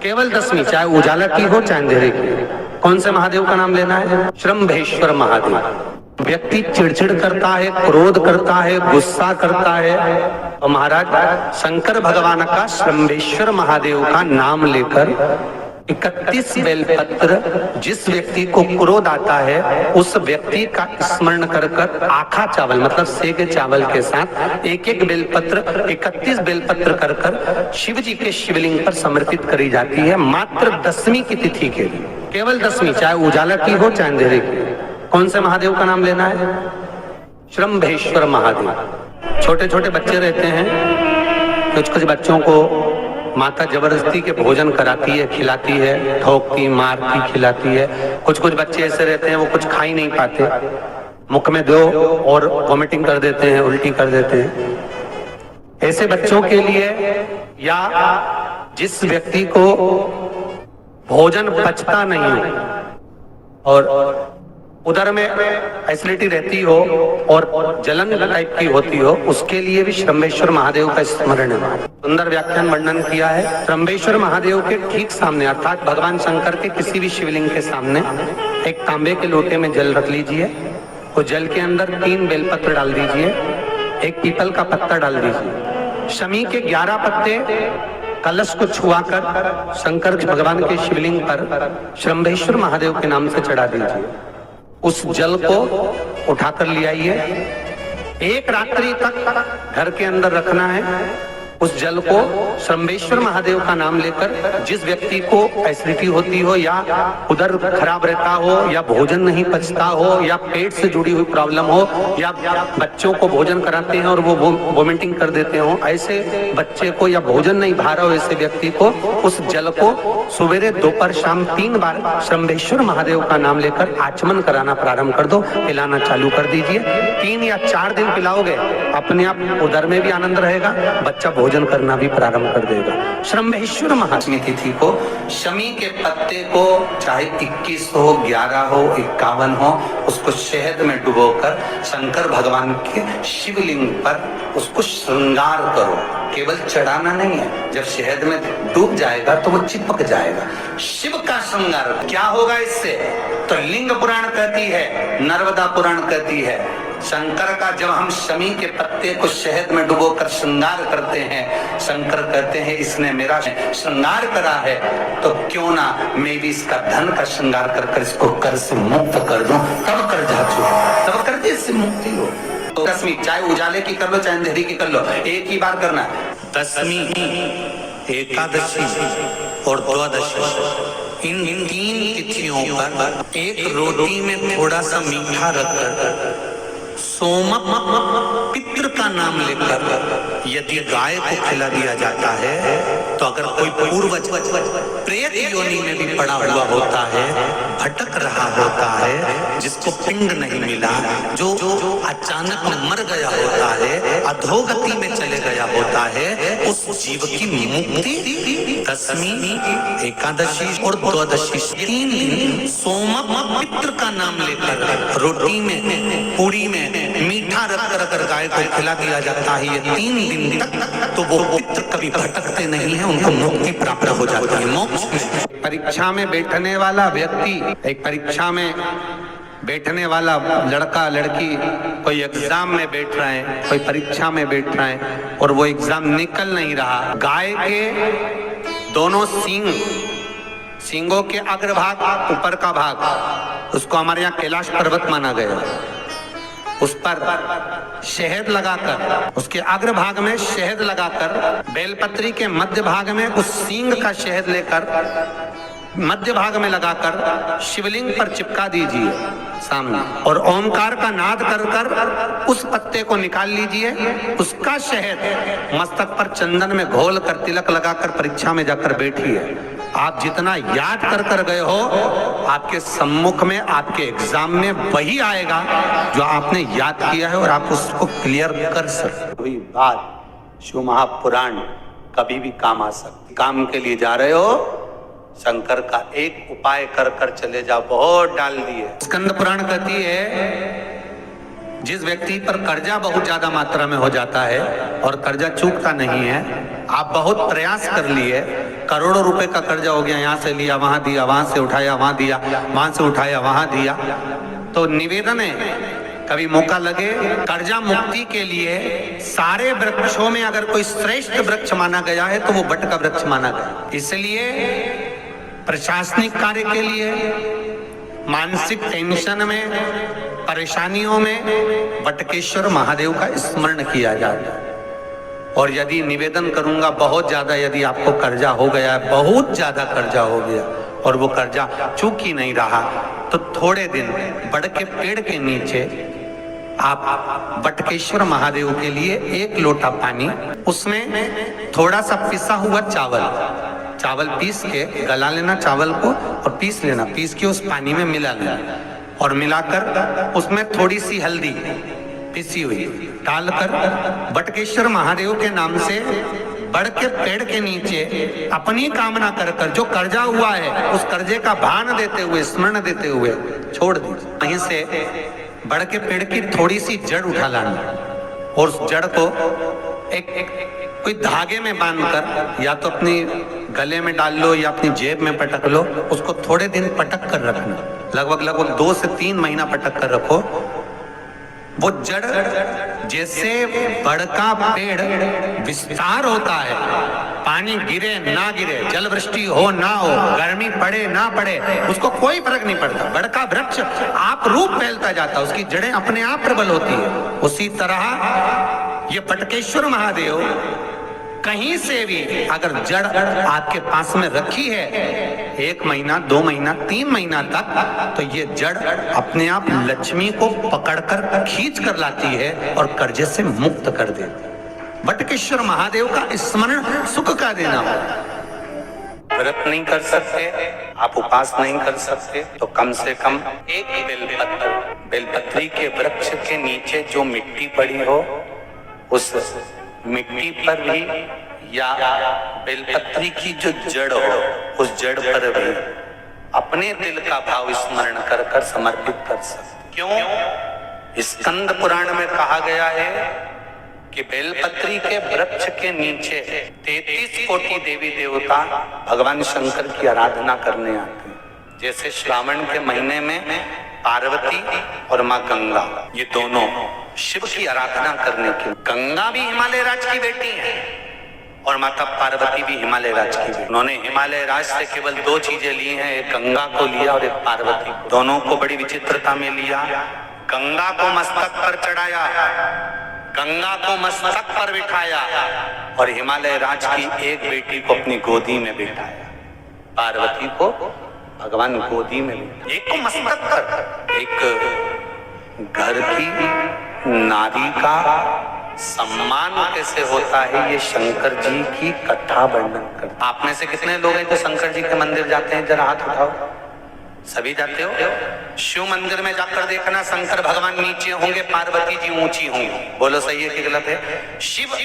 केवल दसवीं, चाहे उजाला की हो चाहे अंधेरे की। कौन से महादेव का नाम लेना है? श्रम्भेश्वर महादेव। व्यक्ति चिड़चिड़ करता है, क्रोध करता है, गुस्सा करता है, और महाराज शंकर भगवान का श्रम्भेश्वर महादेव का नाम लेकर 31 बेलपत्र, जिस व्यक्ति को क्रोध आता है उस व्यक्ति का स्मरण कर कर आखा चावल मतलब सेके चावल के साथ एक एक बेलपत्र 31 बेलपत्र कर कर शिव जी के शिवलिंग पर समर्पित करी जाती है, मात्र दसवीं की तिथि के लिए। केवल दसवीं, चाहे उजाला की हो चाहे अंधेरे की। कौन से महादेव का नाम लेना है? श्रम्भेश्वर महादेव। छोटे छोटे बच्चे रहते हैं, कुछ कुछ बच्चों को माता जबरदस्ती के भोजन कराती है, खिलाती है, ठोकती, मारती, खिलाती है। कुछ कुछ बच्चे ऐसे रहते हैं वो कुछ खा ही नहीं पाते, मुख में दो और वॉमिटिंग कर देते हैं, उल्टी कर देते हैं। ऐसे बच्चों के लिए या जिस व्यक्ति को भोजन पचता नहीं और उधर में एसिडिटी रहती हो और जलन टाइप की होती हो, उसके लिए भी श्रम्भेश्वर महादेव का स्मरण है। सुंदर व्याख्यान वर्णन किया है। श्रम्भेश्वर महादेव के ठीक सामने अर्थात भगवान शंकर के किसी भी शिवलिंग के सामने एक तांबे के लोटे में जल रख लीजिए, और जल के अंदर 3 बेलपत्र डाल दीजिए, एक पीपल का पत्ता डाल दीजिए, शमी के 11 पत्ते कलश को छुआकर शंकर भगवान के शिवलिंग पर श्रम्भेश्वर महादेव के नाम से चढ़ा दीजिए। उस जल को उठाकर ले आइए, एक रात्रि तक घर के अंदर रखना है। उस जल को श्रम्भेश्वर महादेव का नाम लेकर जिस व्यक्ति को एसिडिटी होती हो या उधर खराब रहता हो या भोजन नहीं पचता हो या पेट से जुड़ी हुई प्रॉब्लम हो या बच्चों को भोजन कराते हैं और वो वोमिटिंग कर देते हो, ऐसे बच्चे को या भोजन नहीं भा रहा हो ऐसे व्यक्ति को उस जल को सवेरे दोपहर शाम 3 बार श्रम्भेश्वर महादेव का नाम लेकर आचमन कराना प्रारंभ कर दो, पिलाना चालू कर दीजिए। 3 या 4 दिन पिलाओगे, अपने आप उधर में भी आनंद रहेगा, बच्चा भोजन करना भी प्रारंभ कर देगा। श्रम्भेश्वर महात्म्य तिथि को शमी के पत्ते को चाहे 21 हो, 11 हो, 51 हो, उसको शहद में डुबोकर शंकर भगवान के शिवलिंग पर उसको श्रृंगार करो। केवल चढ़ाना नहीं है, जब शहद में डूब जाएगा तो वो चिपक जाएगा। शिव का श्रृंगार क्या होगा इससे? तो लिंग पुराण कहती है, नर्मदा पुराण कहती है, शंकर का जब हम शमी के पत्ते को शहद में डुबोकर श्रृंगार करते हैं, शंकर कहते हैं इसने मेरा श्रृंगार करा है तो क्यों ना मैं भी इसका धन का श्रृंगार कर कर इसको कर से मुक्त कर दूं, तब कर जाचू, तब करते इससे मुक्ति हो। तो दसवीं, चाहे उजाले की कर लो चाहे अंधेरी की कर लो, एक ही बार करना है। दसवीं, एकादशी और द्वादशी, इन 3 तिथियों पर एक रोटी में थोड़ा सा मीठा रखकर सोम पितृ का नाम लेकर यदि गाय को खिला दिया जाता है तो अगर कोई पूर्वज प्रेत योनि में भी पड़ा हुआ होता है, भटक रहा होता है, जिसको पिंड नहीं मिला, जो अचानक मर गया होता है, अधोगति में चले गया होता है, उस जीव की मुक्ति दसवीं, एकादशी और द्वादशी 3 दिन सोम पितृ का नाम लेकर रोटी में, पूरी में मीठा रखकर अगर गाय को खिला दिया जाता है ये 3 दिन तक, तो वो पितृ कभी भटकते नहीं है, उनको मुक्ति प्राप्त हो जाती है, मोक्ष। परीक्षा में बैठने वाला व्यक्ति, एक परीक्षा में बैठने वाला लड़का लड़की कोई एग्जाम में बैठ रहा है, कोई परीक्षा में बैठ रहा है और वो एग्जाम निकल नहीं रहा, गाय के दोनों सींगों के अग्रभाग, ऊपर का भाग, उसको हमारे यहाँ कैलाश पर्वत माना गया, उस पर शहद लगाकर, उसके अग्रभाग में शहद लगाकर, बेलपत्री के मध्य भाग में उस सींग का शहद लेकर मध्य भाग में लगाकर शिवलिंग पर चिपका दीजिए सामने, और ओमकार का नाद कर कर उस पत्ते को निकाल लीजिए, उसका शहद मस्तक पर चंदन में घोल कर तिलक लगाकर परीक्षा में जाकर बैठिए। आप जितना याद कर कर गए हो, आपके सम्मुख में आपके एग्जाम में वही आएगा जो आपने याद किया है और आप उसको क्लियर कर सकते। वही बात शिव महापुराण कभी भी काम आ सकती। काम के लिए जा रहे हो, शंकर का एक उपाय कर कर चले जाओ, बहुत डाल दिए। स्कंद पुराण कहती है जिस व्यक्ति पर कर्जा बहुत ज्यादा मात्रा में हो जाता है और कर्जा चूकता नहीं है, आप बहुत प्रयास कर लिए, करोड़ों रुपए का कर्जा हो गया, यहाँ से लिया वहां दिया, वहां से उठाया वहां दिया, वहां से उठाया वहां दिया। तो निवेदन है, कभी मौका लगे कर्जा मुक्ति के लिए सारे वृक्षों में अगर कोई श्रेष्ठ वृक्ष माना गया है तो वो वट का वृक्ष माना गया। इसलिए प्रशासनिक कार्य के लिए, मानसिक टेंशन में, परेशानियों में वटकेश्वर महादेव का स्मरण किया जाए। और यदि निवेदन करूंगा बहुत ज्यादा, यदि आपको कर्जा हो गया है, बहुत ज्यादा कर्जा हो गया और वो कर्जा चूक ही नहीं रहा, तो थोड़े दिन बड़ के पेड़ के नीचे आप वटकेश्वर महादेव के लिए 1 लोटा पानी, उसमें थोड़ा सा पिसा हुआ चावल पीस के गला लेना चावल को और पीस लेना, पीस के उस पानी में मिला लेना और मिलाकर उसमें थोड़ी सी हल्दी पिसी हुई डालकर वटकेश्वर महादेव के नाम से बड़ के पेड़ के नीचे अपनी कामना कर जो कर्जा हुआ है उस कर्जे का भान देते हुए, स्मरण देते हुए छोड़ दीजिए। वहीं से बड़ के पेड़ की थोड़ी सी जड़ उठा लाना और उस जड़ को एक कोई धागे में बांधकर या तो अपनी गले में डाल लो या अपनी जेब में पटक लो, उसको थोड़े दिन पटक कर रखना, लगभग 2 से 3 महीना पटक कर रखो। वो जड़ जैसे बड़ का पेड़ विस्तार होता है, पानी गिरे ना गिरे, जल वृष्टि हो ना हो, गर्मी पड़े ना पड़े, उसको कोई फर्क नहीं पड़ता। बड़ का वृक्ष आप रूप फैलता जाता, उसकी जड़ें अपने आप प्रबल होती है। उसी तरह ये वटकेश्वर महादेव कहीं से भी अगर जड़ आपके पास में रखी है 1 महीना, 2 महीना, 3 महीना तक, तो ये जड़ अपने आप लक्ष्मी को पकड़कर खींच कर लाती है और कर्जे से मुक्त कर देती है। वटकेश्वर महादेव का स्मरण सुख का देना हो। व्रत नहीं कर सकते, आप उपास नहीं कर सकते, तो कम से कम एक बेलपत्री के वृक्ष के नीचे जो मिट्टी पड़ी हो उस मिट्टी पर भी या बेलपत्री की जो जड़ हो उस जड़ पर भी अपने दिल का भाव स्मरण कर कर समर्पित कर सकते। क्यों? स्कंद पुराण में कहा गया है कि बेलपत्री के वृक्ष के नीचे 33 कोटि देवी देवता भगवान शंकर की आराधना करने आते हैं। जैसे श्रावण के महीने में पार्वती और माँ गंगा, ये दोनों शिव की आराधना करने के, गंगा भी हिमालय राज की बेटी है और माता पार्वती भी हिमालय राज की बेटी। उन्होंने हिमालय राज से केवल 2 चीजें ली हैं, एक गंगा को लिया और एक पार्वती को। दोनों को बड़ी विचित्रता में लिया। गंगा को मस्तक पर चढ़ाया, गंगा को मस्तक पर बिठाया और हिमालय राज की एक बेटी को अपनी गोदी में बिठाया। पार्वती को भगवान गोदी में, एक को मस्तक पर। एक घर की नारी का सम्मान कैसे होता है, ये शंकर जी की कथा वर्णन करता। आप में से कितने लोग हैं जो शंकर जी के मंदिर जाते हैं? जरा हाथ उठाओ। सभी जाते हो? शिव मंदिर में जाकर देखना, शंकर भगवान नीचे होंगे, पार्वती जी ऊंची होंगी। बोलो सही है कि गलत है? शिव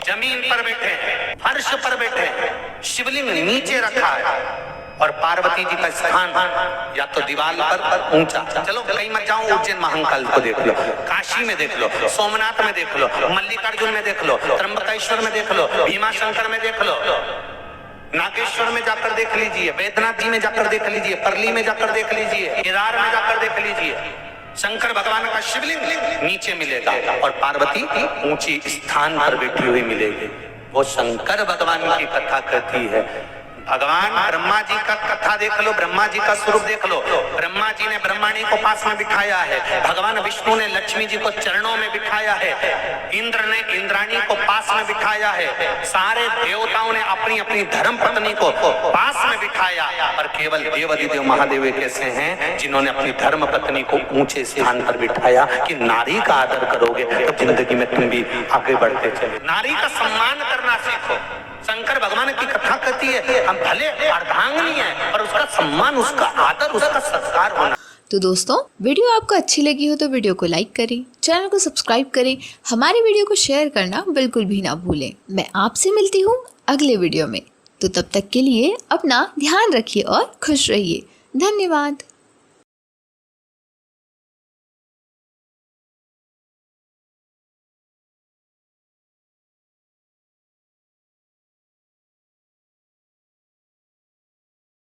जमीन पर बैठे हैं, फर्श पर बैठे हैं, शिवलिंग नीचे रखा है और पार्वती जी का स्थान या तो दीवार पर ऊंचा। चलो कहीं मत जाओ, उज्जैन महाकाल को देख लो, काशी में देख लो, सोमनाथ में देख लो, मल्लिकार्जुन में देख लो, त्र्यंबकेश्वर में देख लो, भीमा शंकर में देख लो, नागेश्वर में जाकर देख लीजिए, बैद्यनाथ जी में जाकर देख लीजिए, परली में जाकर देख लीजिए, केदार में जाकर देख लीजिए। शंकर भगवान का शिवलिंग नीचे मिलेगा और पार्वती ऊंची स्थान पर बैठी हुई मिलेगी। वो शंकर भगवान की कथा कहती है। भगवान ब्रह्मा जी का कथा देख लो, ब्रह्मा जी का स्वरूप देख लो। ब्रह्मा जी ने ब्रह्माणी को पास में बिठाया है, भगवान विष्णु ने लक्ष्मी जी को चरणों में बिठाया है, इंद्र ने इंद्राणी को पास में बिठाया है, सारे देवताओं ने अपनी अपनी धर्म पत्नी को पास में बिठाया। और केवल देवाधिदेव महादेव एक ऐसे हैं जिन्होंने अपनी धर्म पत्नी को ऊंचे स्थान पर बिठाया कि नारी का आदर करोगे तो जिंदगी में तुम भी आगे बढ़ते चले। नारी का सम्मान करना सीखो। शंकर भगवान की कथा कहती है हम भले अर्धांगिनी है पर उसका सम्मान, उसका आदर, उसका सत्कार होना। तो दोस्तों, वीडियो आपको अच्छी लगी हो तो वीडियो को लाइक करें, चैनल को सब्सक्राइब करें, हमारी वीडियो को शेयर करना बिल्कुल भी ना भूलें। मैं आपसे मिलती हूँ अगले वीडियो में, तो तब तक के लिए अपना ध्यान रखिए और खुश रहिए। धन्यवाद।